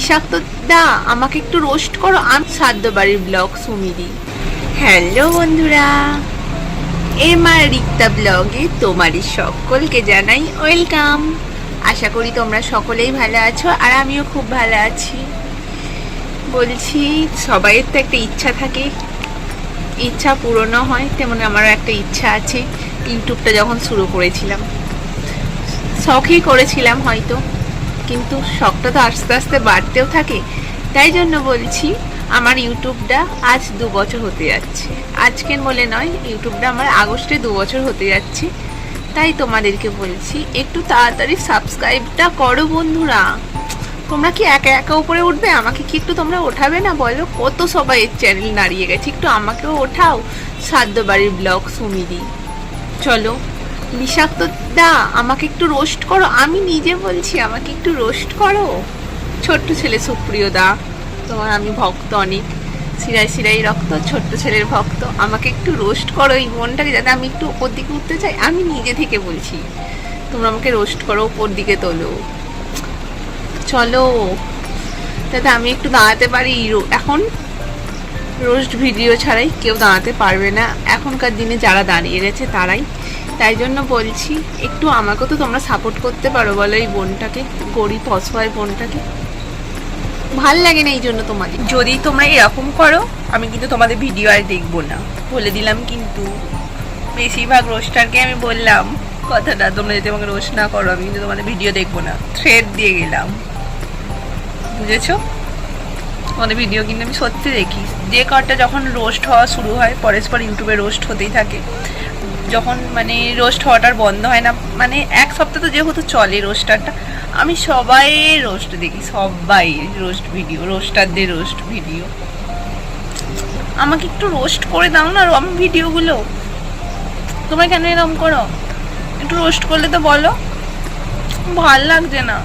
বিষাক্ত দা আমাকে একটু রোস্ট করো। আমি সাদ্য বাড়ির ব্লগ সুমিদি। হ্যালো বন্ধুরা, এমআর রিক্তা ব্লগে তোমারই সকলকে জানাই ওয়েলকাম। আশা করি তোমরা সকলেই ভালো আছো আর আমিও খুব ভালো আছি। বলছি, সবাইয়ের তো একটা ইচ্ছা থাকে, ইচ্ছা পূরণও হয়, তেমন আমারও একটা ইচ্ছা আছে। ইউটিউবটা যখন শুরু করেছিলাম, শখই করেছিলাম হয়তো, কিন্তু শখটা তো আস্তে আস্তে বাড়তেও থাকে। তাই জন্য বলছি, আমার ইউটিউবটা আজ 2 বছর হতে যাচ্ছে। আজকের বলে নয়, ইউটিউবটা আমার আগস্টে 2 বছর হতে যাচ্ছে। তাই তোমাদেরকে বলছি, একটু তাড়াতাড়ি সাবস্ক্রাইবটা করো বন্ধুরা। তোমরা কি একা একা উপরে উঠবে? আমাকে কি একটু তোমরা ওঠাবে না বলো? কত সবাই চ্যানেল নাড়িয়ে গেছে, একটু আমাকেও ওঠাও। সাদ্য বাড়ির ব্লগ সুমিদি। চলো, বিষাক্ত দা আমাকে একটু রোস্ট করো। আমি নিজে বলছি, আমাকে একটু রোস্ট করো। ছোট্ট ছেলে সুপ্রিয় দা, তোমার আমি ভক্ত অনেক, শিরায় শিরাই রক্ত, ছোট্ট ছেলের ভক্ত। আমাকে একটু রোস্ট করো এই মনটাকে, যাতে আমি একটু ওপর দিকে উঠতে চাই। আমি নিজে থেকে বলছি, তোমরা আমাকে রোস্ট করো, ওপর দিকে তোলো। চলো, যাতে আমি একটু দাঁড়াতে পারি। এখন রোস্ট ভিডিও ছাড়াই কেউ দাঁড়াতে পারবে না এখনকার দিনে, যারা দাঁড়িয়ে গেছে তারাই। তাই জন্য বলছি, একটু আমাকেও তো তোমরা সাপোর্ট করতে পারো বলো, এই বোনটাকে, গরিব অসহায় বোনটাকে। ভাল লাগে না এই জন্য তোমাদের। যদি তোমরা এরকম করো, আমি কিন্তু তোমাদের ভিডিও আর দেখবো না, বলে দিলাম। কিন্তু বেশিরভাগ রোস্টারকে আমি বললাম কথাটা, তোমরা যদি আমাকে রোস্ট না করো, আমি কিন্তু তোমাদের ভিডিও দেখবো না, থ্রেড দিয়ে গেলাম, বুঝেছো? তোমাদের ভিডিও কিন্তু আমি সত্যি দেখি। যে কারটা যখন রোস্ট হওয়া শুরু হয়, পরস্পর ইউটিউবে রোস্ট হতেই থাকে। যখন মানে রোস্ট হওয়াটার বন্ধ হয় না, মানে এক সপ্তাহ তো যেহেতু চলে রোস্টারটা, আমি সবাই রোস্ট দেখি, সবাই রোস্ট ভিডিও, রোস্টারদের রোস্ট ভিডিও। আমাকে একটু রোস্ট করে দাও না আমার ভিডিওগুলো। তোমরা কেন এরকম করো? একটু রোস্ট করলে তো বলো, ভাল লাগছে না।